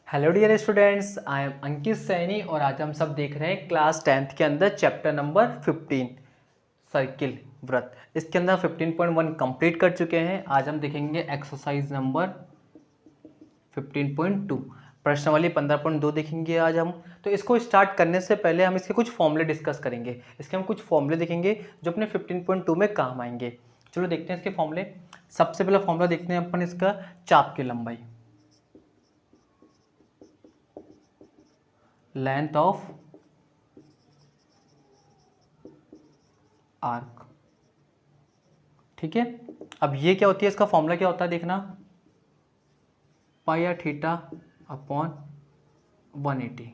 Hello dear students, I am Ankit Saini और आज हम सब देख रहे हैं क्लास 10th के अंदर चैप्टर नंबर 15 सर्किल वृत्त। इसके अंदर 15.1 कंप्लीट कर चुके हैं। आज हम देखेंगे एक्सरसाइज नंबर 15.2, प्रश्नावली 15.2 देखेंगे आज हम। तो इसको स्टार्ट करने से पहले हम इसके कुछ फॉर्मूले डिस्कस करेंगे। इसके हम कुछ फॉर्मूले देखेंगे जो अपने 15.2 में काम आएंगे। चलो देखते हैं इसके फॉर्मूले। सबसे पहला फॉर्मूला देखते हैं अपन इसका, चाप की लंबाई, लेंथ ऑफ आर्क। ठीक है, अब ये क्या होती है, इसका फॉर्मूला क्या होता है देखना, पाई आर थीटा अपॉन 180।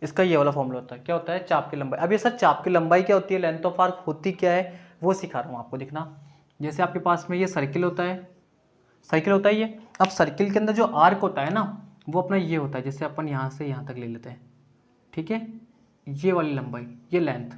इसका ये वाला फॉर्मूला होता है, क्या होता है, चाप की लंबाई। अब ये सर चाप की लंबाई क्या होती है, लेंथ ऑफ आर्क होती क्या है, वो सिखा रहा हूँ आपको। देखना, जैसे आपके पास में ये सर्किल होता है, सर्किल होता है ये। अब सर्किल के अंदर जो आर्क होता है ना, वो अपना ये होता है, जैसे अपन यहाँ से यहाँ तक ले लेते हैं। ठीक है, ये वाली लंबाई, ये लेंथ,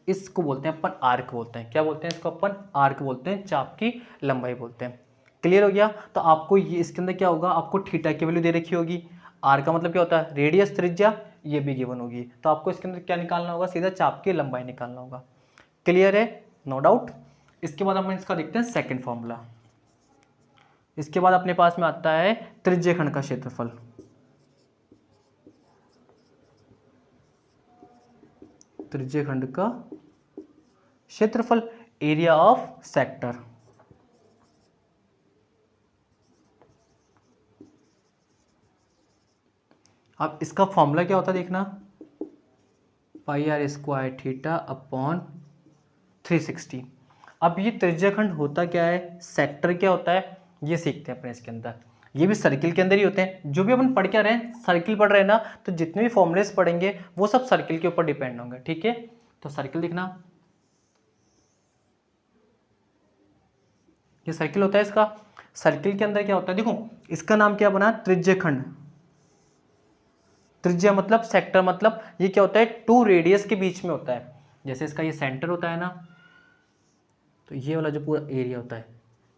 इसको बोलते हैं अपन आर्क बोलते हैं। क्या बोलते हैं इसको, अपन आर्क बोलते हैं, चाप की लंबाई बोलते हैं। क्लियर हो गया। तो आपको ये इसके अंदर क्या होगा, आपको थीटा की वैल्यू दे रखी होगी। आर का मतलब क्या होता है, रेडियस, त्रिज्या, ये भी गिवन होगी। तो आपको इसके अंदर क्या निकालना होगा, सीधा चाप की लंबाई निकालना होगा। क्लियर है, नो डाउट। इसके बाद हम इसका देखते हैं सेकेंड फॉर्मूला। इसके बाद अपने पास में आता है त्रिज्यखंड का क्षेत्रफल। त्रिज्यखंड का क्षेत्रफल, एरिया ऑफ सेक्टर। अब इसका फॉर्मूला क्या होता है देखना, पाई आर स्क्वायर थीटा अपॉन 360। अब ये त्रिज्यखंड होता क्या है, सेक्टर क्या होता है, ये सीखते हैं अपने इसके अंदर। ये भी सर्किल के अंदर ही होते हैं। जो भी अपन पढ़ के आ रहे हैं, सर्किल पढ़ रहे हैं ना, तो जितने भी फॉर्मूलेस पढ़ेंगे वो सब सर्किल के ऊपर डिपेंड होंगे। ठीक है, तो सर्किल देखना, ये सर्किल होता है इसका। सर्किल के अंदर क्या होता है, देखो इसका नाम क्या बना, त्रिज्यखंड। त्रिज्या मतलब सेक्टर, मतलब ये क्या होता है, टू रेडियस के बीच में होता है। जैसे इसका ये सेंटर होता है ना, तो ये वाला जो पूरा एरिया होता है,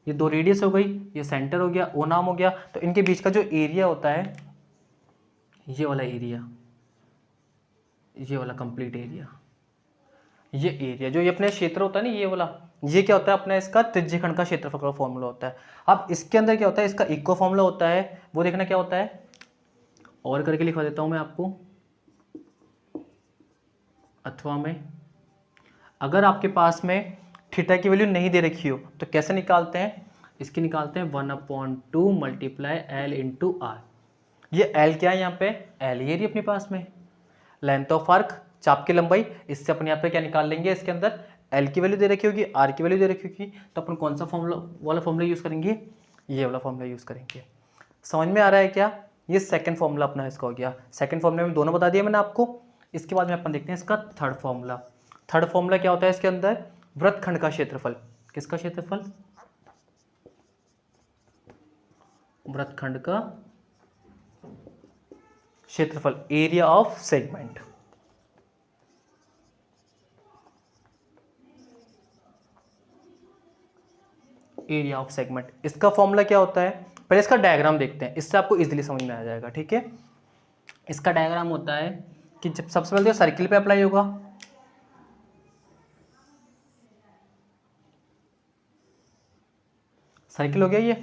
ये दो रेडियस हो गई, ये सेंटर हो गया, ओ नाम हो गया। तो इनके बीच का जो एरिया होता है, ये वाला एरिया, ये वाला कंप्लीट एरिया, ये एरिया जो ये अपने क्षेत्र होता है ना, ये वाला, ये क्या होता है अपना इसका त्रिज्यखंड का क्षेत्रफल का फॉर्मूला होता है। अब इसके अंदर क्या होता है, इसका इक्को फॉर्मूला होता है, वो देखना क्या होता है, और करके लिखवा देता हूं मैं आपको। अथवा में अगर आपके पास में थीटा की वैल्यू नहीं दे रखी हो तो कैसे निकालते हैं, इसकी निकालते हैं 1/2 मल्टीप्लाई एल इंटू आर। ये एल क्या है यहाँ पे, एल ये रही अपने पास में, लेंथ ऑफ आर्क, चाप की लंबाई। इससे अपन यहाँ पे क्या निकाल लेंगे, इसके अंदर एल की वैल्यू दे रखी होगी, आर की वैल्यू दे रखी होगी, तो अपन कौन सा फॉर्मूला वाला फॉर्मूला यूज़ करेंगे, ये वाला फॉर्मूला यूज़ करेंगे। समझ में आ रहा है क्या, ये सेकंड फॉर्मूला अपना इसका हो गया। सेकंड फॉर्मूला में दोनों बता दिया मैंने आपको। इसके बाद में अपन देखते हैं इसका थर्ड फॉर्मूला। थर्ड फॉर्मूला क्या होता है इसके अंदर, वृत्तखंड का क्षेत्रफल। किसका क्षेत्रफल, वृत्तखंड का क्षेत्रफल, area of segment. Area of segment, इसका फॉर्मूला क्या होता है, पहले इसका डायग्राम देखते हैं, इससे आपको इजीली समझ में आ जाएगा। ठीक है, इसका डायग्राम होता है कि जब सबसे पहले तो सर्किल पे अप्लाई होगा, सर्किल हो गया, ये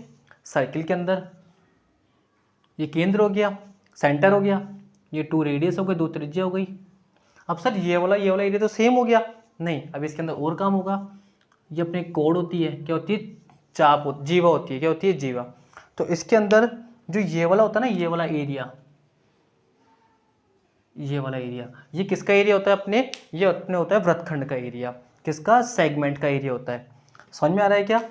सर्किल के अंदर ये केंद्र हो गया, सेंटर हो गया, ये टू रेडियस हो गई, दो त्रिज्या हो गई। अब सर ये वाला एरिया तो सेम हो गया, नहीं, अब इसके अंदर और काम होगा। ये अपने कोड होती है, क्या होती है, चाप होती, जीवा होती है, क्या होती है, जीवा। तो इसके अंदर जो ये वाला होता है ना, ये वाला एरिया, ये वाला एरिया, ये किसका एरिया होता है अपने, ये अपने होता है वृत्तखंड का एरिया। किसका, सेगमेंट का एरिया होता है। समझ में आ रहा है क्या,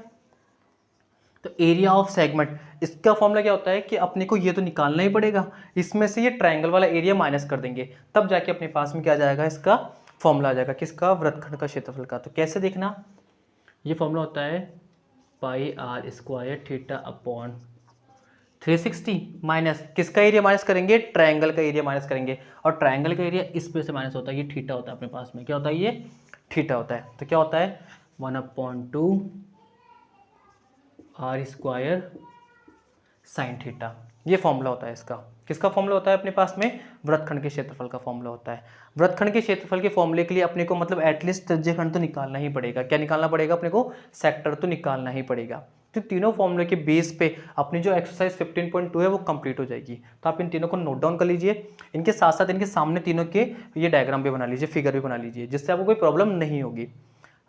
तो एरिया ऑफ सेगमेंट, इसका फॉर्मूला क्या होता है कि अपने को ये तो निकालना ही पड़ेगा, इसमें से ये ट्रायंगल वाला एरिया माइनस कर देंगे, तब जाके अपने पास में क्या आ जाएगा, इसका फॉर्मूला आ जाएगा, किसका, वृत्तखंड का क्षेत्रफल का। तो कैसे देखना, ये फॉर्मूला होता है pi r square theta upon 360 minus किसका एरिया माइनस करेंगे, ट्रायंगल का एरिया माइनस करेंगे। और ट्रायंगल का एरिया इस पे से माइनस होता है, ये थीटा होता है अपने पास में, क्या होता है, ये थीटा होता है। तो क्या होता है, 1/2 आर स्क्वायर साइन थीटा। ये फॉर्मूला होता है इसका। किसका फॉर्मूला होता है अपने पास में? वृत्तखंड के क्षेत्रफल का फॉर्मूला होता है। वृत्तखंड के क्षेत्रफल के फॉर्मूले के लिए अपने को मतलब एटलीस्ट त्रिज्यखंड तो निकालना ही पड़ेगा। क्या निकालना पड़ेगा अपने को? सेक्टर तो निकालना ही पड़ेगा। तो तीनों फॉर्मूले के बेस पे अपनी जो एक्सरसाइज 15.2 है वो कंप्लीट हो जाएगी। तो आप इन तीनों को नोट डाउन कर लीजिए, इनके साथ साथ इनके सामने तीनों के ये डायग्राम भी बना लीजिए, फिगर भी बना लीजिए, जिससे आपको कोई प्रॉब्लम नहीं होगी।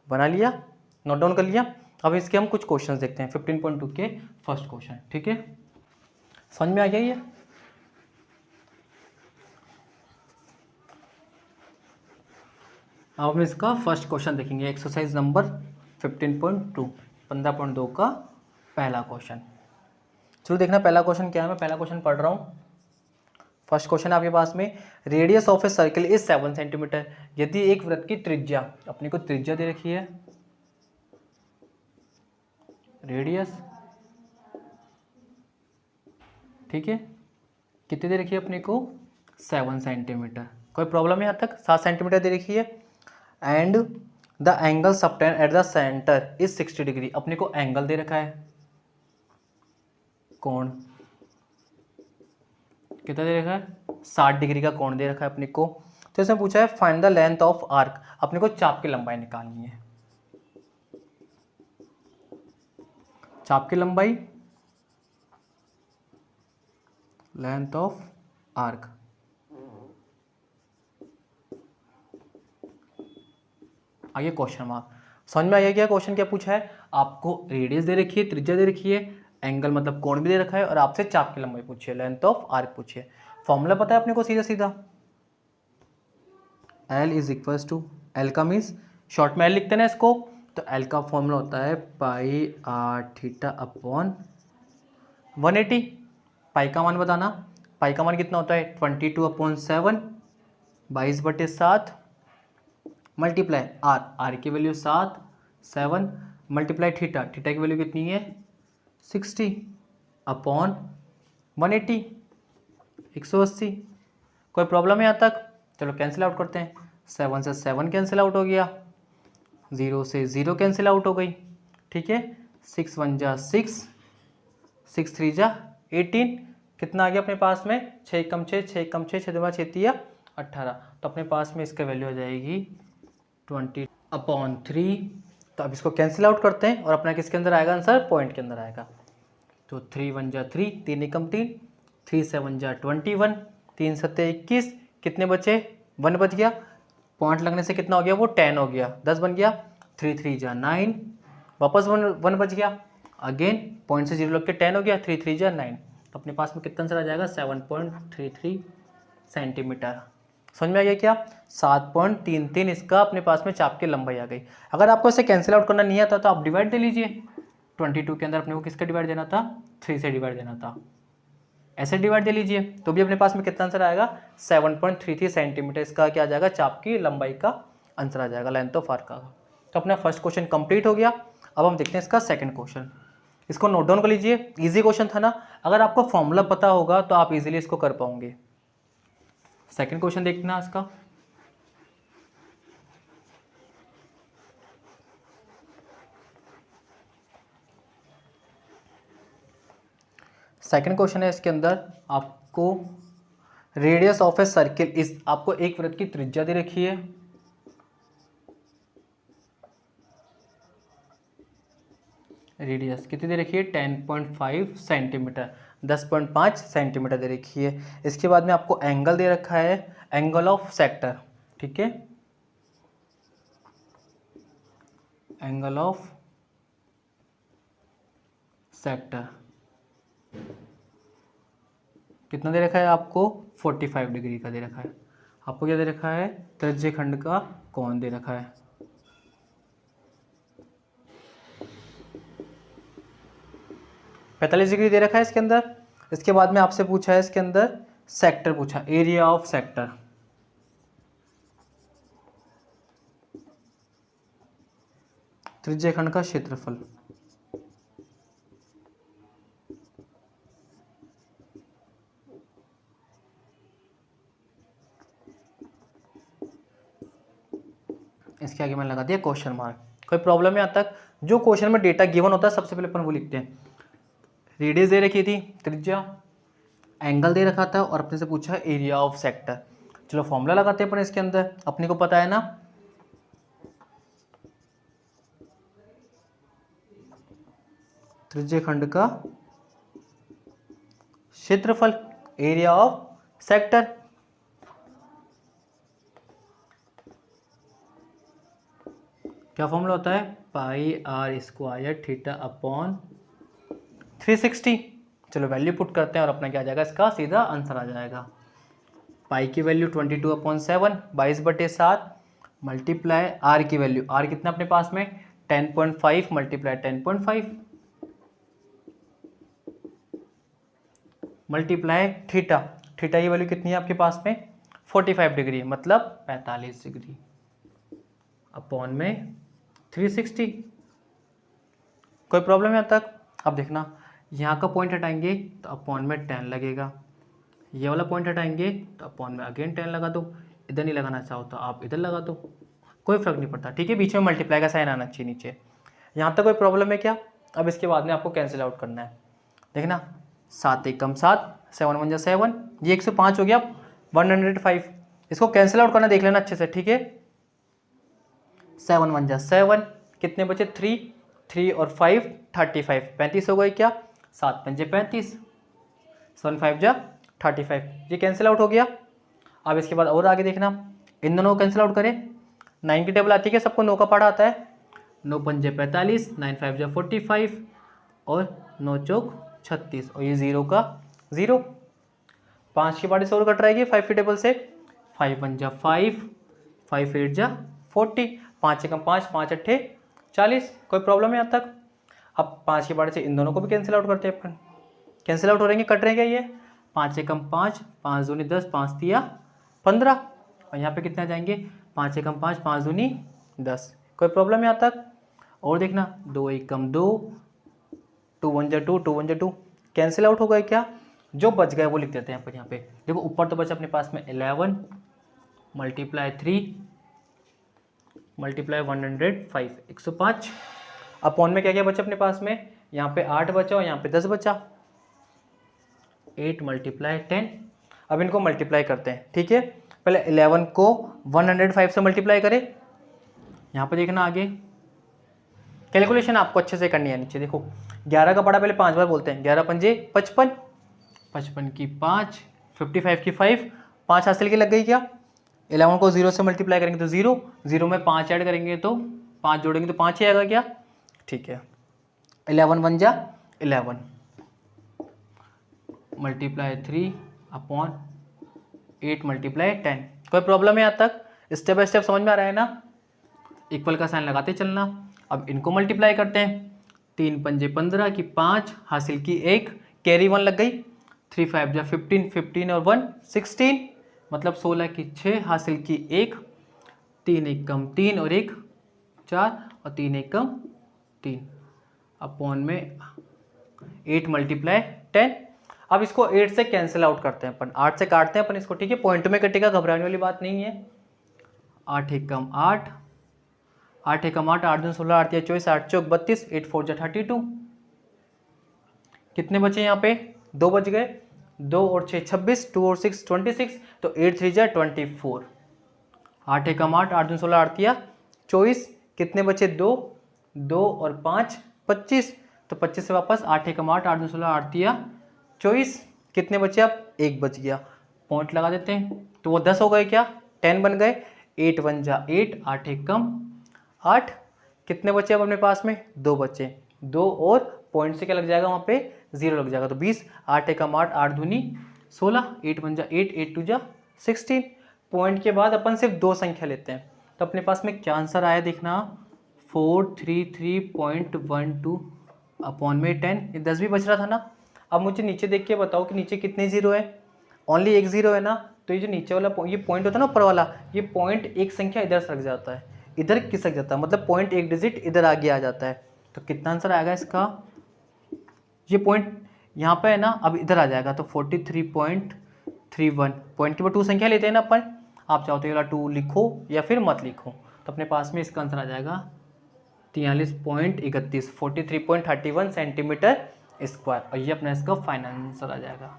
बना लिया, नोट डाउन कर लिया। अब इसके हम कुछ क्वेश्चंस देखते हैं 15.2 के फर्स्ट क्वेश्चन। ठीक है, समझ में आ गया ये? अब हम इसका फर्स्ट क्वेश्चन देखेंगे, एक्सरसाइज नंबर 15.2, 15.2 का पहला क्वेश्चन। चलो देखना पहला क्वेश्चन क्या है। मैं पहला क्वेश्चन पढ़ रहा हूँ। फर्स्ट क्वेश्चन आपके पास में, radius of a circle is 7 centimetre. यदि एक वृत्त की त्रिज्या, अपने को त्रिज्या दे रखी है, रेडियस, ठीक है, कितनी दे रखी है अपने को? 7 सेंटीमीटर। कोई प्रॉब्लम है यहाँ तक? 7 सेंटीमीटर दे रखी है। And the angle subtend at the centre is 60 degree. अपने को एंगल दे रखा है, कोण कितना दे रखा है? 60 डिग्री का कोण दे रखा है अपने को। तो इसमें पूछा है find the length of arc. अपने को चाप की लंबाई निकालनी है। चाप की लंबाई, लेंथ ऑफ आर्क। आगे क्वेश्चन मार्क। समझ में आ गया क्या क्वेश्चन क्या पूछा है? आपको रेडियस दे रखी है, त्रिज्या दे रखी है, एंगल मतलब कोण भी दे रखा है, और आपसे चाप की लंबाई पूछी है, लेंथ ऑफ आर्क पूछी है। फॉर्मूला पता है अपने को सीधा सीधा, L is equals to, L का मीन्स शॉर्ट में L लिखते हैं ना इसको, तो L का फॉर्मूला होता है पाई आर थीटा अपॉन 180। पाई का मान बताना, पाई का मान कितना होता है? 22/7, 22/7 मल्टीप्लाई आर, आर की वैल्यू 7, 7 मल्टीप्लाई थीटा, थीटा की वैल्यू कितनी है? 60 अपॉन 180, 180। कोई प्रॉब्लम है यहाँ तक? चलो कैंसिल आउट करते हैं। 7 से 7 कैंसिल आउट हो गया, 0 से 0 कैंसिल आउट हो गई। ठीक है, 6 1 जा 6, 6 3 जा 18। कितना आ गया अपने पास में? 6 कम 6, 6 कम 6, 6 2 6 18। तो अपने पास में इसका वैल्यू आ जाएगी 20/3। तो अब इसको कैंसिल आउट करते हैं और अपना किसके अंदर आएगा आंसर? पॉइंट के अंदर आएगा। तो 3 1 जा 3, 3 एकम 3, 3 7 जा 21, 3 7 21, कितने बचे? 1 बच गया। पॉइंट लगने से कितना हो गया? वो 10 हो गया, 10 बन गया। 3 3 जा 9, वापस 1 बच गया। अगेन पॉइंट से 0 लग के 10 हो गया, 3 3 जा 9। तो अपने पास में कितना आंसर आ जाएगा? 7.33 सेंटीमीटर। समझ में आ गया क्या? 7.33 इसका अपने पास में चाप की लंबाई आ गई। अगर आपको इसे कैंसिल आउट करना नहीं आता तो आप डिवाइड दे लीजिए। 22 के अंदर अपने को किसका डिवाइड देना था? 3 से डिवाइड देना था। ऐसे डिवाइड दे लीजिए तो भी अपने पास में कितना आंसर आएगा? 7.33 सेंटीमीटर इसका क्या आ जाएगा? चाप की लंबाई का आंसर आ जाएगा, लेंथ ऑफ आर्क का। तो अपना फर्स्ट क्वेश्चन कंप्लीट हो गया। अब हम देखते हैं इसका सेकंड क्वेश्चन। इसको नोट डाउन कर लीजिए, इजी क्वेश्चन था ना। अगर आपको फॉर्मूला पता होगा तो आप इजीली इसको कर पाओगे। सेकंड क्वेश्चन देखना इसका। सेकंड क्वेश्चन है, इसके अंदर आपको रेडियस ऑफ ए सर्किल इस, आपको एक वृत्त की त्रिज्या दे रखी है, रेडियस कितनी दे रखी है? 10.5 सेंटीमीटर, 10.5 सेंटीमीटर दे रखी है। इसके बाद में आपको एंगल दे रखा है, एंगल ऑफ सेक्टर, ठीक है, एंगल ऑफ सेक्टर कितना दे रखा है आपको? 45 डिग्री का दे रखा है। आपको क्या दे रखा है? त्रिज्य खंड का कोण दे रखा है। पैंतालीस डिग्री दे रखा है इसके अंदर। इसके बाद में आपसे पूछा है इसके अंदर सेक्टर पूछा, एरिया ऑफ सेक्टर। त्रिज्य खंड का क्षेत्रफल, इसके आगे मैंने लगा दिया क्वेश्चन मार्क। कोई प्रॉब्लम है यहाँ तक? जो क्वेश्चन में डेटा गिवन होता है सबसे पहले अपन वो लिखते हैं। रेडियस दे रखी थी, त्रिज्या, एंगल दे रखा था और अपने से पूछा एरिया ऑफ सेक्टर। चलो फॉर्मूला लगाते हैं अपन इसके अंदर, अपने को पता है ना, त्रिज्य खंड का क्षेत्रफल, एरिया ऑफ सेक्टर। क्या फॉर्मूला होता है, pi r square theta upon 360। चलो वैल्यू पुट करते हैं और अपना क्या आ जाएगा, इसका सीधा आंसर आ जाएगा। पाई की वैल्यू 22/7, 22/7 मल्टीप्लाई आर की वैल्यू, आर कितना अपने पास में 10.5 मल्टीप्लाई 10.5 मल्टीप्लाई थीटा, थीटा की वैल्यू कितनी है आपके पास में 45 डिग्री मतलब 45 डिग्री अपॉन में 360। कोई प्रॉब्लम है अब तक? अब देखना, यहाँ का पॉइंट हटाएंगे तो अपॉन में 10 लगेगा, ये वाला पॉइंट हटाएंगे तो अपॉन में अगेन 10 लगा दो, इधर नहीं लगाना चाहो तो आप इधर लगा दो, कोई फर्क नहीं पड़ता, ठीक है। बीच में मल्टीप्लाई का साइन आना चाहिए नीचे। यहाँ तक कोई प्रॉब्लम है क्या? अब इसके बाद में आपको कैंसिल आउट करना है। देखना 7 एकम 7, 7 1 7, ये 105 हो गया 105। इसको कैंसिल आउट करना देख लेना अच्छे से, ठीक है। 7 1 7, कितने बचे 3, 3 और 5 35, 35 हो गए क्या, 7 5 35, 7 5 35, ये कैंसिल आउट हो गया। अब इसके बाद और आगे देखना, इन दोनों को कैंसिल आउट करें, 9 की टेबल आती है, सबको 9 का पढ़ा आता है, 9 5 45, 9 5 45 और 9 चौक 36 और ये 0 का 0। 5 की बारी से और कट रहेगी 5 की टेबल से, 5 1 5, 5 8 40, 5 एकम 5, 5 अट्ठे 40। कोई प्रॉब्लम है यहाँ तक? अब 5 की बारी से इन दोनों को भी कैंसिल आउट करते हैं अपन, कैंसिल आउट हो रहेंगे, कट रहेंगे ये, 5 एकम 5, 5 दूनी 10, 5 तिया 15 और यहाँ पे कितना जाएंगे 5 एकम 5, 5 दूनी 10। कोई प्रॉब्लम है यहाँ तक? और देखना 2 एकम 2, 2 1 2, 2 1 2, कैंसिल आउट हो गए क्या, जो बच गए वो लिख देते हैं अपन यहाँ पे। देखो ऊपर तो बचा अपने पास में 11 मल्टीप्लाई 3 मल्टीप्लाई 105, 105 अपॉन में क्या क्या बचा अपने पास में, यहाँ पे 8 बचा और यहाँ पे 10 बचा, 8 मल्टीप्लाई 10। अब इनको मल्टीप्लाई करते हैं, ठीक है। पहले 11 को 105 से मल्टीप्लाई करें, यहाँ पे देखना आगे कैलकुलेशन आपको अच्छे से करनी है। नीचे देखो 11 का पढ़ा पहले 5 बार बोलते हैं, 11 पंजे 55, 55 की 5, 55 की 5, 5 हासिल की लग गई क्या। 11 को 0 से मल्टीप्लाई करेंगे तो 0, 0 में 5 ऐड करेंगे तो 5 जोड़ेंगे तो 5 ही आएगा क्या, ठीक है। 11 1 11 मल्टीप्लाई 3 अपॉन 8 मल्टीप्लाई 10। कोई प्रॉब्लम है यहाँ तक? स्टेप बाय स्टेप समझ में आ रहा है ना। इक्वल का साइन लगाते चलना। अब इनको मल्टीप्लाई करते हैं, 3 पंजे 15 की 5 हासिल की 1 कैरी 1 लग गई, 3 5 15, 15 और 1 16 मतलब 16 की 6 हासिल की 1, 3 1 कम 3 और 1 4 और 3 1 कम 3 अपॉन में 8 मल्टीप्लाई 10। अब इसको 8 से कैंसिल आउट करते हैं अपन, 8 से काटते हैं अपन इसको, ठीक है। पॉइंट में कटेगा, घबराने वाली बात नहीं है। 8 एकम 8, 8 एकम 8, 8 2 16, 8 3 24, 8 चौक 32, 8 4 32। कितने बचे यहाँ पे, 2 बच गए, 2 और 6 26, 2 और 6 26, तो 8 3 24। 8 एकम 8, 8 2 16, 8 3 24, कितने बचे 2, 2 और 5 25, तो 25 से वापस 8 एकम 8, 8 2 16, 8 3 24, कितने बचे अब 1 बच गया, पॉइंट लगा देते हैं तो वो 10 हो गए क्या, 10 बन गए, 8 1 8, 8 एकम 8, कितने बचे अब अपने पास में 2 बचे, 2 और पॉइंट से क्या लग जाएगा वहाँ पे 0 लग जाएगा तो 20, 8 एकम 8, 8 दूनी 16, 8 1 8, 8 2 16। पॉइंट के बाद अपन सिर्फ 2 संख्या लेते हैं तो अपने पास में क्या आंसर आया देखना, 433.12 अपॉन में 10, ये 10 भी बच रहा था ना। अब मुझे नीचे देख के बताओ कि नीचे कितने 0 है, ओनली एक 0 है ना, तो ये जो नीचे वाला ये पॉइंट होता है ना ऊपर वाला, ये पॉइंट एक संख्या इधर सरक जाता है, इधर खिसक जाता है, मतलब पॉइंट एक डिजिट इधर आगे आ जाता है। तो कितना आंसर आएगा इसका, ये पॉइंट यहाँ पे है ना, अब इधर आ जाएगा तो 43.31। पॉइंट के बाद 2 संख्या लेते हैं ना अपन, आप चाहो तो ये वाला 2 लिखो या फिर मत लिखो, तो अपने पास में इसका आंसर आ जाएगा 43.31, 43.31 सेंटीमीटर स्क्वायर, और ये अपना इसका फाइनल आंसर आ जाएगा।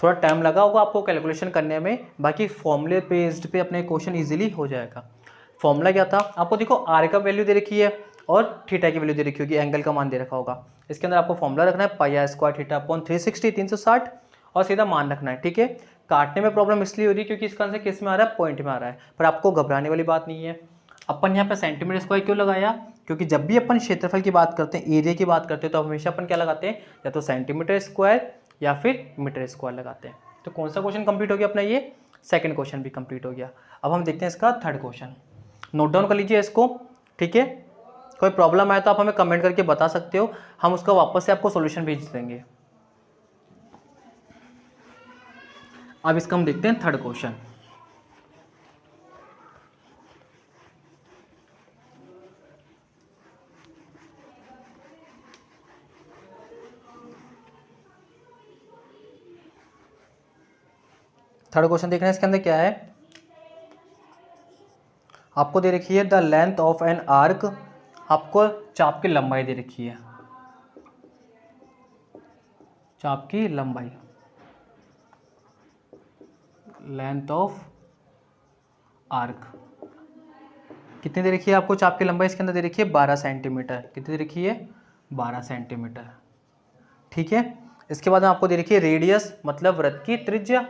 थोड़ा टाइम लगा होगा आपको कैलकुलेशन करने में, बाकी फॉर्मूले बेस्ड पे अपने क्वेश्चन इजीली हो जाएगा। फॉर्मूला क्या था आपको, देखो आर का वैल्यू दे रखी है और थीटा की वैल्यू दे रखी होगी, एंगल का मान दे रखा होगा। इसके अंदर आपको फॉर्मूला रखना है pi r square theta upon 360 360 और सीधा मान रखना है, ठीक है। काटने में प्रॉब्लम इसलिए हो रही है क्योंकि इसका आंसर किस में आ रहा है, पॉइंट में आ रहा है, पर आपको घबराने वाली बात नहीं है। अपन यहाँ पे सेंटीमीटर स्क्वायर क्यों लगाया, क्योंकि जब भी अपन क्षेत्रफल की बात करते हैं, एरिया की बात करते हैं, तो हमेशा अपन क्या लगाते हैं, या तो सेंटीमीटर स्क्वायर या फिर मीटर स्क्वायर लगाते हैं। तो कौन सा क्वेश्चन कंप्लीट हो गया अपना, ये सेकंड क्वेश्चन भी कंप्लीट हो गया। अब हम देखते हैं इसका थर्ड क्वेश्चन, नोट डाउन कर लीजिए इसको, ठीक है। कोई प्रॉब्लम आए तो आप हमें कमेंट करके बता सकते हो, हम उसका वापस से आपको सॉल्यूशन भेज देंगे। अब इसका हम देखते हैं थर्ड क्वेश्चन। थर्ड क्वेश्चन देखना है, इसके अंदर क्या है, आपको दे रखी है the length of an arc, आपको चाप की लंबाई दे रखी है, चाप की लंबाई, लेंथ ऑफ आर्क कितनी दे रखी है आपको, चाप की लंबाई इसके अंदर दे रखी है 12 सेंटीमीटर। कितनी दे रखी है, 12 सेंटीमीटर, ठीक है। इसके बाद आपको दे रखी है रेडियस, मतलब वृत्त की त्रिज्या,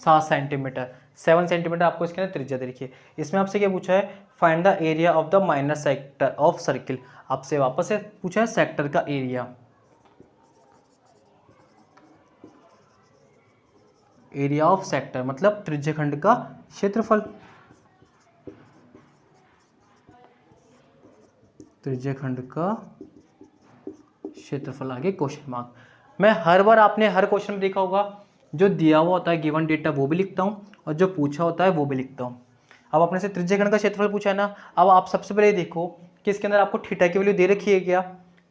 7 सेंटीमीटर, 7 सेंटीमीटर आपको इसके अंदर त्रिज्या दे रखी है। इसमें आपसे क्या पूछा है, find the area of the minor sector of circle, आपसे वापस से पूछा है सेक्टर का एरिया, एरिया ऑफ सेक्टर मतलब त्रिज्यखंड का क्षेत्रफल, त्रिज्यखंड का क्षेत्रफल, आगे क्वेश्चन मार्क। मैं हर बार आपने हर क्वेश्चन में देखा होगा, जो दिया हुआ होता है गिवन डेटा वो भी लिखता हूँ और जो पूछा होता है वो भी लिखता हूँ। अब अपने से त्रिज्यखंड का क्षेत्रफल पूछा है ना, अब आप सबसे पहले देखो कि इसके अंदर आपको थीटा की वैल्यू दे रखी है क्या,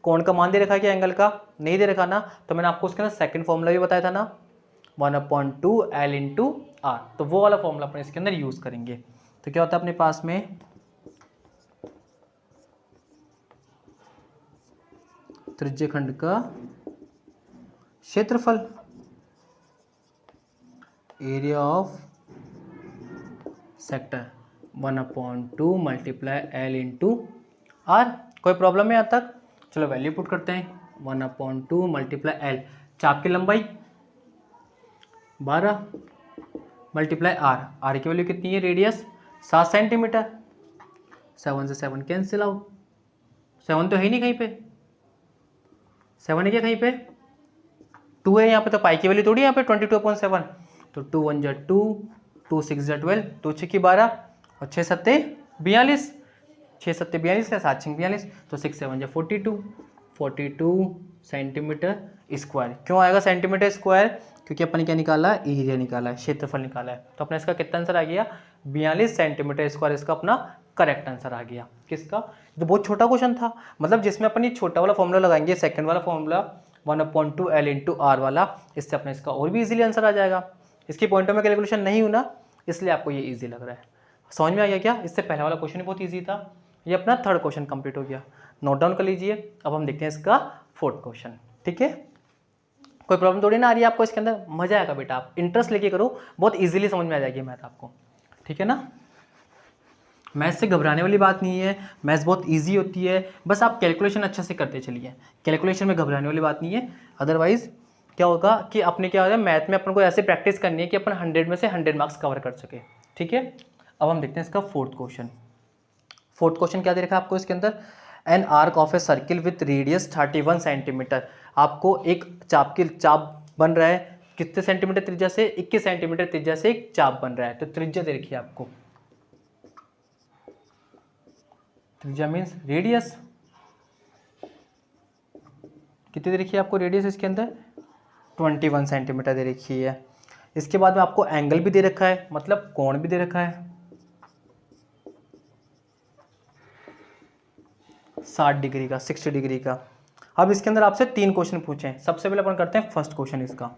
कोण का मान दे रखा है क्या, एंगल का नहीं दे रखा ना, तो मैंने आपको उसके अंदर सेकंड फॉर्मूला भी बताया था ना, 1/2 L इंटू आर, तो वो वाला फॉर्मूला अपने इसके अंदर यूज करेंगे। तो क्या होता है अपने पास में, त्रिज्यखंड का क्षेत्रफल, area of sector 1/2 multiply L into R. कोई प्रॉब्लम है यहाँ तक, चलो वैल्यू पुट करते हैं, 1/2 मल्टीप्लाई L, चाप की लंबाई 12 मल्टीप्लाई आर, आर की वैल्यू कितनी है, रेडियस 7 सेंटीमीटर, 7 से 7 कैंसिल आउट, 7 तो है ही नहीं कहीं पे, 7 है क्या कहीं पे, 2 है यहाँ पे, तो पाई की वैल्यू थोड़ी यहाँ पे 22/7, तो 2 1 जा 2, 2 6 जा 12, 2 6 की 12 और 6 7 42, 6 7 42 है, 7 6 42, तो 6 7 जा 42 सेंटीमीटर स्क्वायर। क्यों आएगा सेंटीमीटर स्क्वायर, क्योंकि अपन ने क्या निकाला है, एरिया निकाला है, क्षेत्रफल निकाला है, तो अपना इसका कितना आंसर आ गया, 42 सेंटीमीटर स्क्वायर इसका अपना करेक्ट आंसर आ गया। किसका, तो बहुत छोटा क्वेश्चन था, मतलब जिसमें अपन ये छोटा वाला फॉर्मूला लगाएंगे, सेकंड वाला फॉर्मूला 1/2 L इंटू आर वाला, इससे अपने इसका और भी इजीली आंसर आ जाएगा। इसकी पॉइंटों में कैलकुलेशन नहीं हुई ना, इसलिए आपको ये इजी लग रहा है। समझ में आ गया क्या, इससे पहले वाला क्वेश्चन बहुत ईजी था, ये अपना थर्ड क्वेश्चन कंप्लीट हो गया, नोट डाउन कर लीजिए। अब हम देखते हैं इसका फोर्थ क्वेश्चन, ठीक है। कोई प्रॉब्लम थोड़ी ना आ रही है आपको इसके अंदर, मजा आएगा बेटा, आप इंटरेस्ट लेके करो, बहुत इजीली समझ में आ जाएगी मैथ आपको, ठीक है ना। मैथ्स से घबराने वाली बात नहीं है, मैथ्स बहुत इजी होती है, बस आप कैलकुलेशन अच्छे से करते चलिए, कैलकुलेशन में घबराने वाली बात नहीं है। अदरवाइज क्या होगा कि अपने क्या होगा, मैथ में अपन को ऐसे प्रैक्टिस करनी है कि अपन 100 में से 100 मार्क्स कवर कर सके, ठीक है। अब हम देखते हैं इसका फोर्थ क्वेश्चन। फोर्थ क्वेश्चन क्या दे रखा है आपको इसके अंदर, an arc of a circle with radius 31 centimetre, आपको एक चाप बन रहा है कितने सेंटीमीटर त्रिज्या से, 21 सेंटीमीटर त्रिज्या से एक चाप बन रहा है, तो त्रिज्या दे रखी है आपको, त्रिज्या मीन्स रेडियस, कितनी दे रखी है आपको रेडियस इसके अंदर, 21 सेंटीमीटर दे रखी है। इसके बाद में आपको एंगल भी दे रखा है, मतलब कोण भी दे रखा है 60 डिग्री का, 60 डिग्री का। अब इसके अंदर आपसे 3 क्वेश्चन पूछे हैं। सबसे पहले अपन करते हैं फर्स्ट क्वेश्चन इसका।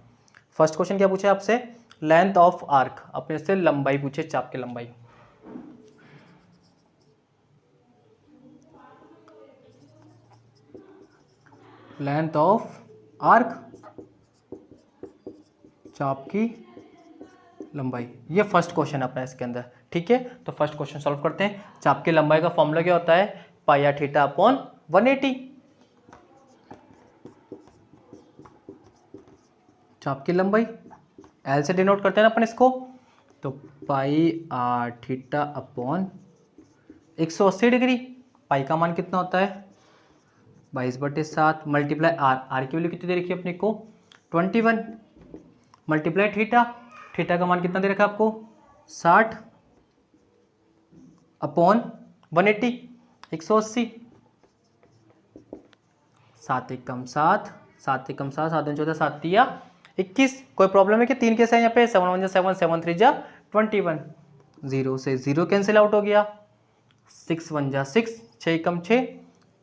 फर्स्ट क्वेश्चन क्या पूछा है आपसे, लेंथ ऑफ आर्क, अपने से लंबाई पूछे, चाप की लंबाई। लेंथ ऑफ आर्क, चाप की लंबाई। ये फर्स्ट क्वेश्चन अपना इसके अंदर, ठीक है। तो फर्स्ट क्वेश्चन सॉल्व करते हैं। चाप की लंबाई का फॉर्मूला क्या होता है, पाई आर थीटा अपॉन 180। चाप की लंबाई एल से डिनोट करते हैं ना अपन इसको, तो पाई आर थीटा अपॉन 180 डिग्री। पाई का मान कितना होता है 22/7 मल्टीप्लाई आर, आर की वैल्यू कितनी दे रखी है अपने को 21, मल्टीप्लाई थीटा, थीटा का मान कितना दे रखा है आपको 60 अपॉन 180, 180। 7 एकम 7, 7 एकम 7, 7 14 7 या 21। कोई प्रॉब्लम है कि 3 कैसे है यहाँ पे, 7 1 7 7 3 21, 0 से 0 कैंसिल आउट हो गया, 6 1 6, 6 एकम 6,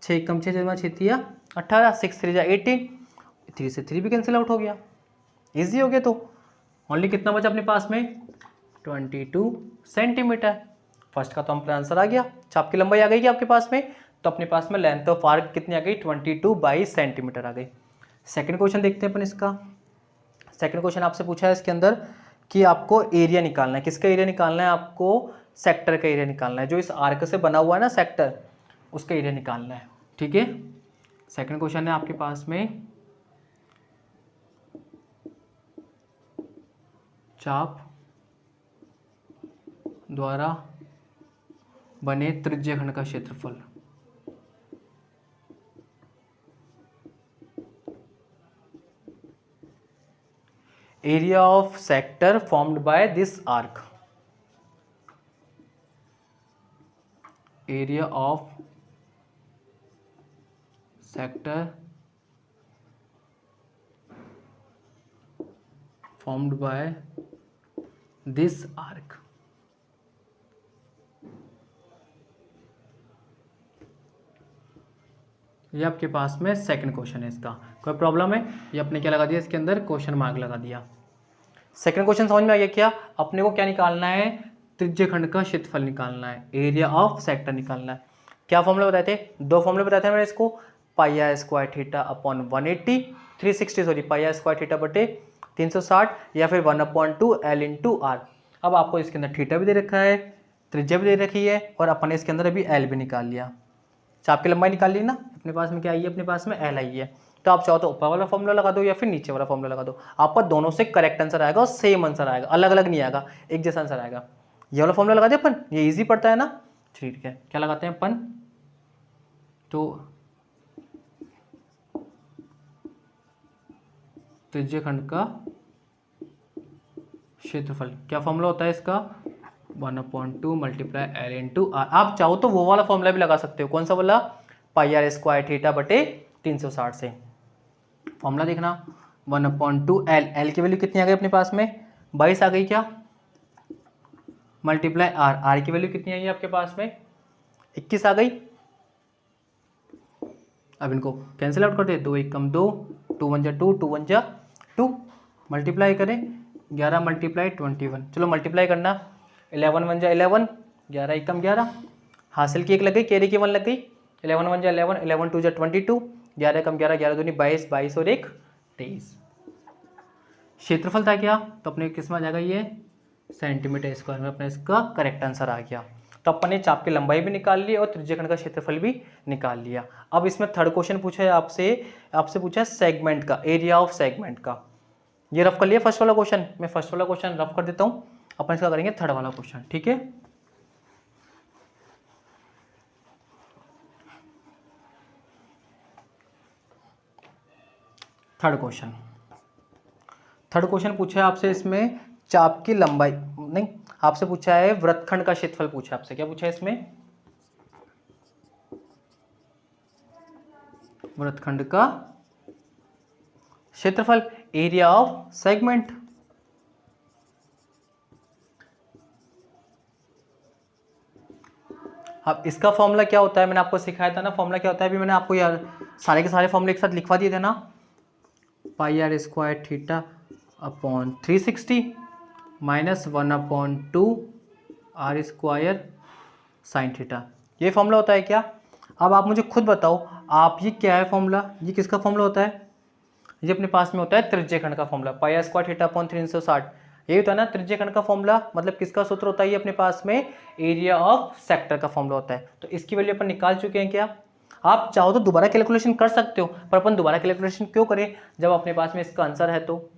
6 एकम 6 6 या 18, 6 3 18, 3 से 3 भी कैंसिल आउट हो गया। इजी हो गया। तो ओनली कितना बचा अपने पास में 22 सेंटीमीटर। फर्स्ट का तो हम आंसर आ गया, चाप की लंबाई आ गई कि आपके पास में, तो अपने पास में लेंथ ऑफ आर्क कितनी आ गई 22 सेंटीमीटर आ गई। सेकंड क्वेश्चन देखते हैं अपन इसका। सेकंड क्वेश्चन आपसे पूछा है इसके अंदर कि आपको एरिया निकालना है। किसका एरिया निकालना है आपको, सेक्टर का एरिया निकालना है। जो इस आर्क से बना हुआ है ना सेक्टर, उसका एरिया निकालना है, ठीक है। सेकंड क्वेश्चन है आपके पास में, चाप द्वारा बने त्रिज्यखंड का क्षेत्रफल। Area of sector formed by this arc, area of sector formed by this arc. ये आपके पास में सेकंड क्वेश्चन है इसका। कोई प्रॉब्लम है, ये अपने क्या लगा दिया इसके अंदर क्वेश्चन मार्क लगा दिया। सेकंड क्वेश्चन समझ में आ गया क्या, अपने को क्या निकालना है त्रिज्यखंड का क्षेत्रफल निकालना है, एरिया ऑफ सेक्टर निकालना है। क्या फॉर्मूला बताए थे, दो फॉर्मूले बताए थे मैंने इसको, pi r square theta upon 180 360 sorry pi r square theta बटे 360 या फिर 1/2 एल इंटू आर। अब आपको इसके अंदर थीटा भी दे रखा है, त्रिज्या भी दे रखी है, और अपन इसके अंदर अभी एल भी निकाल लिया। चाप की लंबाई निकाल ली ना, अपने पास में क्या आई है, अपने पास में एल आई है। तो आप चाहो तो ऊपर वाला फॉर्मूला लगा दो या फिर नीचे वाला फॉर्मूला लगा दो, आपका दोनों से करेक्ट आंसर आएगा और सेम आंसर आएगा, अलग अलग नहीं आएगा, एक जैसा आंसर आएगा। ये वाला फॉर्मूला लगा दे अपन, ये इजी पड़ता है ना। ठीक है, क्या लगाते हैं अपन, तो त्रिज्यखंड का क्षेत्रफल क्या फॉर्मूला होता है इसका 1/2 मल्टीप्लाई एल इंटू आर। आप चाहो तो वो वाला फॉर्मूला भी लगा सकते हो, कौन सा वाला, पाई आर स्क्वायर थीटा बटे 360 से। फॉर्मूला देखना 1/2 एल, एल की वैल्यू कितनी आ गई अपने पास में 22 आ गई क्या, मल्टीप्लाई आर, आर की वैल्यू कितनी आई है आपके पास में 21 आ गई। अब इनको कैंसिल आउट कर दे, 2 एकम 2, 2 1 2, 2 1 2, मल्टीप्लाई करें 11 मल्टीप्लाई 21, चलो मल्टीप्लाई करना 11 1 11, 11 एकम 11, हासिल की एक लग गई, कैरी की 1 लग गई, 11 1 11, 11 2 22, 11 एकम 11, 11 दूनी 22, 22 और 1 23। क्षेत्रफल था क्या, तो अपने किस में आ जाएगा ये सेंटीमीटर स्क्वायर में, अपना इसका करेक्ट आंसर आ गया। तो अपन ने चाप की लंबाई भी निकाल ली और त्रिज्यखंड का क्षेत्रफल भी निकाल लिया। अब इसमें थर्ड क्वेश्चन पूछा है आपसे, आपसे पूछा है सेगमेंट का, एरिया ऑफ सेगमेंट का। ये रफ कर लिया फर्स्ट वाला क्वेश्चन, मैं फर्स्ट वाला क्वेश्चन रफ कर देता हूँ, अपन इसका करेंगे थर्ड वाला क्वेश्चन, ठीक है। थर्ड क्वेश्चन पूछा है आपसे, इसमें चाप की लंबाई नहीं, आपसे पूछा है वृत्तखंड का क्षेत्रफल पूछा है आपसे। क्या पूछा है इसमें, वृत्तखंड का क्षेत्रफल, एरिया ऑफ सेगमेंट। अब इसका फॉर्मूला क्या होता है, मैंने आपको सिखाया था ना, फॉर्मूला क्या होता है, अभी मैंने आपको यार सारे के सारे फॉर्मूले एक साथ लिखवा दिए थे ना, pi r square theta upon 360 minus 1/2 r square sine theta, ये फॉर्मूला होता है क्या। अब आप मुझे खुद बताओ, आप ये क्या है फॉर्मूला, ये किसका फॉर्मूला होता है, ये अपने पास में होता है त्रिज्य खंड का formula, pi square theta upon 360। यही होता है ना त्रिज्य खंड का फॉर्मूला, मतलब किसका सूत्र होता है ये अपने पास में, एरिया ऑफ सेक्टर का फॉर्मूला होता है। तो इसकी वैल्यू अपन निकाल चुके हैं क्या, आप चाहो तो दोबारा कैलकुलेशन कर सकते हो, पर अपन दोबारा कैलकुलेशन क्यों करें जब अपने पास में इसका आंसर है। तो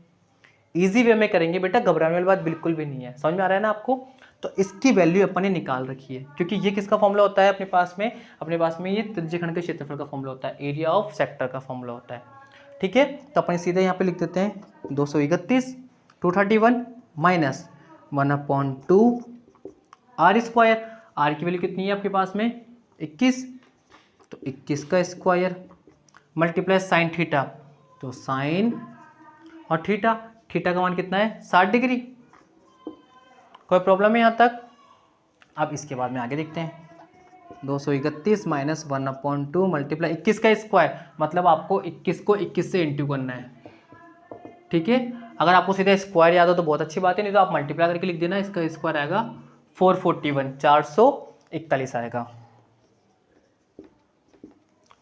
इजी वे में करेंगे बेटा, घबराने वाली बात बिल्कुल भी नहीं है, समझ में आ रहा है ना आपको। तो इसकी वैल्यू अपन ने निकाल रखी है, क्योंकि ये किसका फॉर्मूला होता है अपने पास में ये त्रिज्यखंड के क्षेत्रफल का फॉर्मूला होता है, एरिया ऑफ सेक्टर का फॉर्मूला होता है। ठीक है, तो अपन सीधे यहाँ पे लिख देते हैं 231 231 माइनस 1/2 आर स्क्वायर। आर की वैल्यू कितनी है आपके पास में 21, तो 21 का स्क्वायर मल्टीप्लाई साइन थीटा, तो साइन और थीटा, थीटा का मान कितना है 60 डिग्री। कोई प्रॉब्लम है यहाँ तक। अब इसके बाद में आगे देखते हैं, 231 माइनस 1/2 मल्टीप्लाई 21 का स्क्वायर, मतलब आपको 21 को 21 से इंटू करना है। ठीक है, अगर आपको सीधा स्क्वायर याद हो तो बहुत अच्छी बात है, नहीं तो आप मल्टीप्लाई करके लिख देना, इसका स्क्वायर आएगा 441 441 आएगा।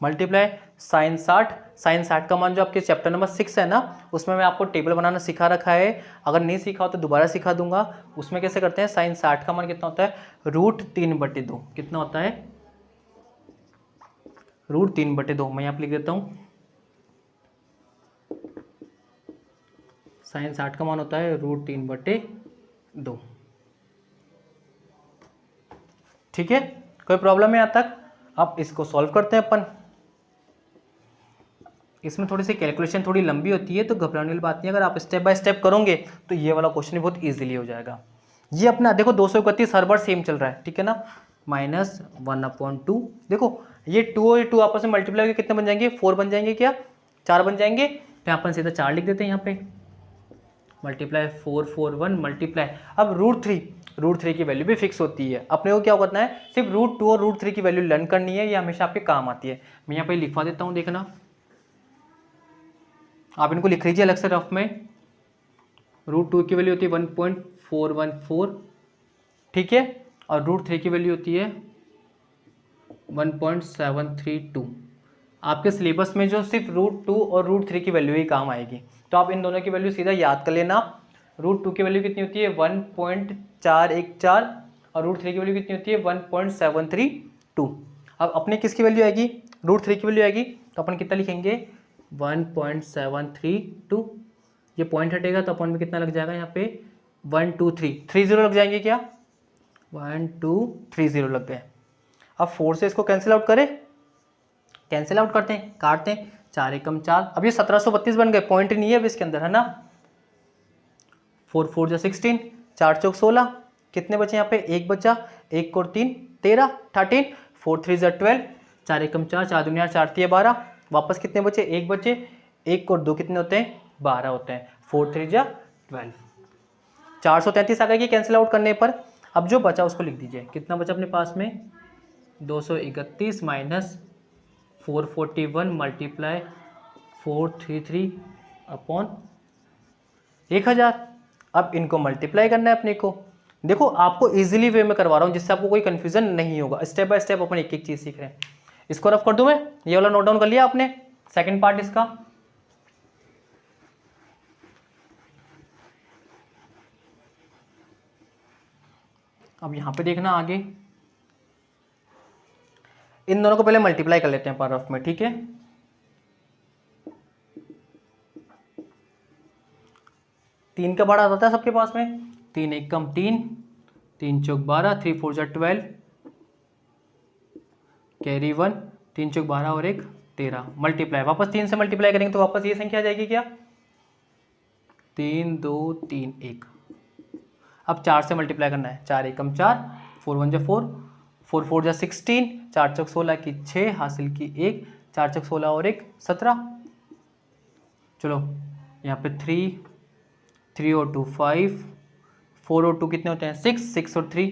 मल्टीप्लाई साइन 60, साइन 60 का मान जो आपके चैप्टर नंबर 6 है ना, उसमें मैं आपको टेबल बनाना सिखा रखा है, अगर नहीं सीखा हो तो दोबारा सिखा दूंगा। उसमें कैसे करते हैं, साइन 60 का मान कितना होता है √3/2, कितना होता है √3/2। मैं यहाँ पे लिख देता हूँ, साइन 60 का मान होता है √3/2। ठीक है, कोई प्रॉब्लम है यहाँ तक। अब इसको सॉल्व करते हैं अपन। इसमें थोड़ी सी कैलकुलेशन थोड़ी लंबी होती है, तो घबराने वाली बात नहीं, अगर आप स्टेप बाय स्टेप करोगे तो ये वाला क्वेश्चन बहुत इजीली हो जाएगा। ये अपना देखो 231 हर बार सेम चल रहा है, ठीक है ना, माइनस 1/2। देखो ये 2 और 2 आपस में मल्टीप्लाई करके कितने बन जाएंगे, 4 बन जाएंगे क्या, 4 बन जाएंगे। तो अपन सीधा 4 लिख देते हैं यहाँ पे, मल्टीप्लाई 441 मल्टीप्लाई, अब √3 की वैल्यू भी फिक्स होती है। अपने को क्या करना है, सिर्फ √2 और √3 की वैल्यू लर्न करनी है, ये हमेशा आपके काम आती है। मैं यहाँ पे लिखवा देता हूँ, देखना आप इनको लिख लीजिए अलग से रफ में। √2 की वैल्यू होती है 1.414, ठीक है, और √3 की वैल्यू होती है 1.732। आपके सिलेबस में जो सिर्फ √2 और √3 की वैल्यू ही काम आएगी, तो आप इन दोनों की वैल्यू सीधा याद कर लेना। √2 की वैल्यू कितनी होती है 1.414 और √3 की वैल्यू कितनी होती है 1.732। अब अपने किसकी वैल्यू आएगी, √3 की वैल्यू आएगी, तो अपन कितना लिखेंगे 1.732। ये पॉइंट हटेगा तो अपन में कितना लग जाएगा यहाँ पे 1 2 3 30 लग जाएंगे क्या, 1 2 30 लग गए। अब 4 से इसको कैंसिल आउट करें, कैंसिल आउट करते हैं, काटते हैं, 4 एकम 4, अब ये 1732 बन गए, पॉइंट नहीं है अब इसके अंदर, है ना। 4 4 जा 16, 4 चौक 16, कितने बचे यहाँ पे, एक बचा, 1 और 3 13 13, 4 3 जा 12, 4 एकम 4, 4 दूनी 4 3 12, वापस कितने बचे, एक बचे, 1 और 2 कितने होते हैं 12 होते हैं, 4 3 जा 12, 433 आ गया ये कैंसिल आउट करने पर। अब जो बचा उसको लिख दीजिए, कितना बचा अपने पास में 231 माइनस 441 मल्टीप्लाई 433 अपॉन 1000। अब इनको मल्टीप्लाई करना है अपने को। देखो आपको इजीली वे में करवा रहा हूँ जिससे आपको कोई कंफ्यूजन नहीं होगा, स्टेप बाय स्टेप अपन एक एक चीज सीख रहे हैं। इसको रफ कर दूं मैं, ये वाला नोट डाउन कर लिया आपने, सेकंड पार्ट इसका। अब यहां पे देखना आगे, इन दोनों को पहले मल्टीप्लाई कर लेते हैं पर रफ में, ठीक है। तीन का बड़ा आता है सबके पास में, 3 1 कम 3, 3 चौक 12, 3 4 जा 12, कैरी 1, 3 चौक 12 और 1 13, मल्टीप्लाई, वापस 3 से मल्टीप्लाई करेंगे तो वापस ये संख्या आ जाएगी क्या, 3 2 3 1। अब 4 से मल्टीप्लाई करना है, 4 एकम 4, 4 1 जा 4, 4 4 जा 16, 4 चौक 16 की 6 हासिल की 1, 4 चौक 16 और 1 17। चलो यहाँ पे 3 और 2 5, 4 और 2 कितने होते हैं 6, 6 और 3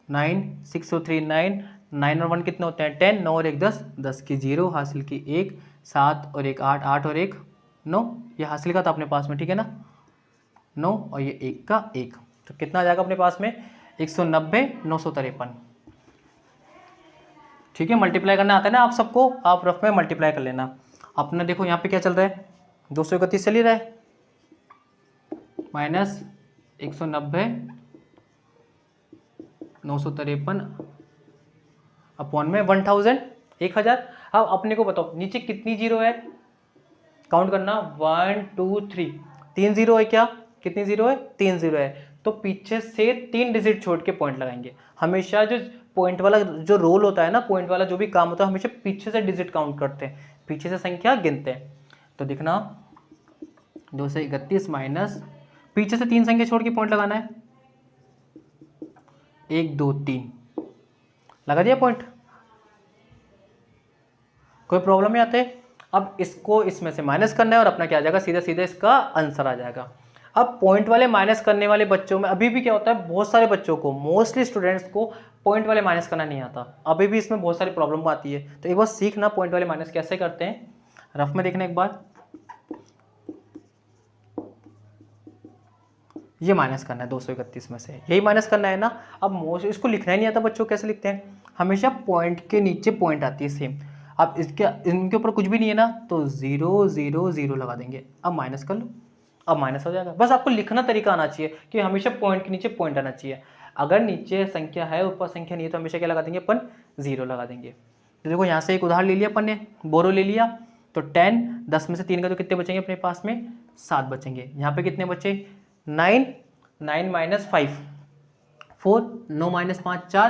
9, 6 और 3 9, 9 और 1 कितने होते हैं 10, 9 और 1 10, 10 की 0 हासिल की 1, 7 और 1 8, 8 और 1 9, ये हासिल का था अपने पास में, ठीक है ना, 9 और ये 1 का 1, तो कितना आ जाएगा अपने पास में 190 953। ठीक है, मल्टीप्लाई करना आता है ना आप सबको, आप रफ में मल्टीप्लाई कर लेना। अपना देखो यहाँ पे क्या चल रहा है, 231 चल ही रहा है, माइनस 190 953 अपॉन में 1000 1000। अब अपने को बताओ नीचे कितनी जीरो है, काउंट करना 1 2 3, 3 जीरो है क्या, कितनी जीरो है, 3 जीरो है। तो पीछे से 3 डिजिट छोड़ के पॉइंट लगाएंगे। हमेशा जो पॉइंट वाला जो रोल होता है ना, पॉइंट वाला जो भी काम होता है, हमेशा पीछे से डिजिट काउंट करते हैं, पीछे से संख्या गिनते हैं। तो देखना 231 माइनस, पीछे से 3 संख्या छोड़ के पॉइंट लगाना है, 1 2 3, लगा दिया पॉइंट, कोई प्रॉब्लम नहीं आते। अब इसको इसमें से माइनस करना है और अपना क्या आ जाएगा, सीधा सीधा इसका आंसर आ जाएगा। अब पॉइंट वाले माइनस करने वाले बच्चों में अभी भी क्या होता है, बहुत सारे बच्चों को, मोस्टली स्टूडेंट्स को पॉइंट वाले माइनस करना नहीं आता, अभी भी इसमें बहुत सारी प्रॉब्लम आती है। तो एक बार सीखना पॉइंट वाले माइनस कैसे करते हैं, रफ में देखना एक बार। ये माइनस करना है 231 में से, यही माइनस करना है ना। अब मोस्ट इसको लिखना ही नहीं आता बच्चों, कैसे लिखते हैं, हमेशा पॉइंट के नीचे पॉइंट आती है सेम। अब इसके इनके ऊपर कुछ भी नहीं है ना, तो 0 0 0 लगा देंगे। अब माइनस कर लो, अब माइनस हो जाएगा। बस आपको लिखना तरीका आना चाहिए कि हमेशा पॉइंट के नीचे पॉइंट आना चाहिए। अगर नीचे संख्या है ऊपर संख्या नहीं है तो हमेशा क्या लगा देंगे अपन, 0 लगा देंगे। तो देखो यहाँ से एक उदाहरण ले लिया अपन ने, बोरो ले लिया, तो 10 10 में से 3 का तो कितने बचेंगे अपने पास में, 7 बचेंगे। यहाँ पे कितने बचे, 9 9 माइनस 5 4, 9 माइनस 5 4,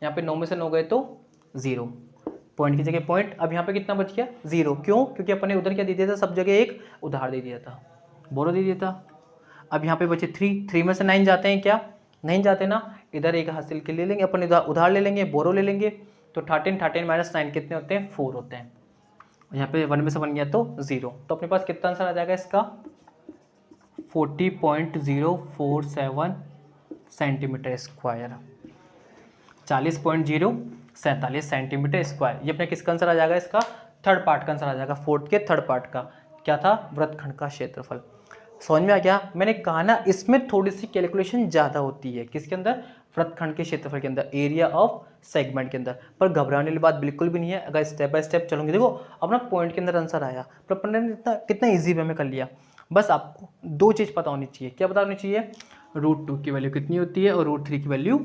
यहाँ पे 9 में से 9 गए तो 0, पॉइंट की जगह पॉइंट। अब यहाँ पे कितना बच गया, 0, क्यों, क्योंकि अपन ने उधर क्या दे दिया था, सब जगह एक उधार दे दिया था, बोरो दे दिया था। अब यहाँ पे बचे 3 में से 9 जाते हैं क्या, नहीं जाते ना, इधर एक हासिल के ले लेंगे अपन, इधर उधार ले लेंगे, बोरो ले लेंगे, तो 13 माइनस 9 कितने होते हैं, 4 होते हैं। यहाँ पे 1 में से 1 गया तो 0, तो अपने पास कितना आंसर आ जाएगा इसका, 40.047 सेंटीमीटर स्क्वायर, 40.047 सेंटीमीटर स्क्वायर। ये अपने किसका आंसर आ जाएगा, इसका थर्ड पार्ट का आंसर आ जाएगा, फोर्थ के थर्ड पार्ट का। क्या था, वृत्तखंड का क्षेत्रफल। समझ में आ गया, मैंने कहा ना इसमें थोड़ी सी कैलकुलेशन ज़्यादा होती है, किसके अंदर, वृत्तखंड के क्षेत्रफल के अंदर, एरिया ऑफ सेगमेंट के अंदर। पर घबराने वाली बात बिल्कुल भी नहीं है, अगर स्टेप बाय स्टेप चलोगे। देखो अपना पॉइंट के अंदर आंसर आया, पर अपन ने कितना ईजी वे में कर लिया। बस आपको 2 चीज़ पता होनी चाहिए, क्या पता होनी चाहिए, √2 की वैल्यू कितनी होती है और √3 की वैल्यू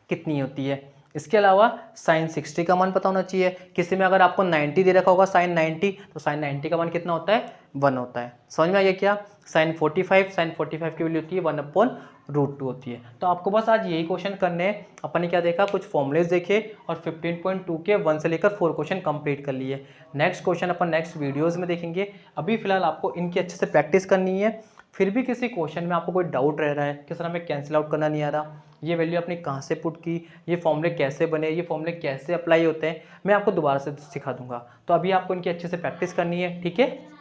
कितनी होती है। इसके अलावा sin 60 का मान पता होना चाहिए। किसी में अगर आपको 90 दे रखा होगा sin 90, तो sin 90 का मान कितना होता है, 1 होता है। समझ में आ गया क्या, sin 45 की वैल्यू होती है 1/√2 होती है। तो आपको बस आज यही क्वेश्चन करने हैं। अपन ने क्या देखा, कुछ फॉर्मुलेज देखे और 15.2 के 1 से लेकर 4 क्वेश्चन कंप्लीट कर लिए। नेक्स्ट क्वेश्चन अपन नेक्स्ट वीडियोज़ में देखेंगे। अभी फिलहाल आपको इनकी अच्छे से प्रैक्टिस करनी है। फिर भी किसी क्वेश्चन में आपको कोई डाउट रह रहा है, किस तरह में कैंसिल आउट करना नहीं आ रहा, ये वैल्यू आपने कहाँ से पुट की, ये फॉर्मूले कैसे बने, ये फॉर्मूले कैसे अप्लाई होते हैं, मैं आपको दोबारा से सिखा दूंगा। तो अभी आपको इनकी अच्छे से प्रैक्टिस करनी है, ठीक है।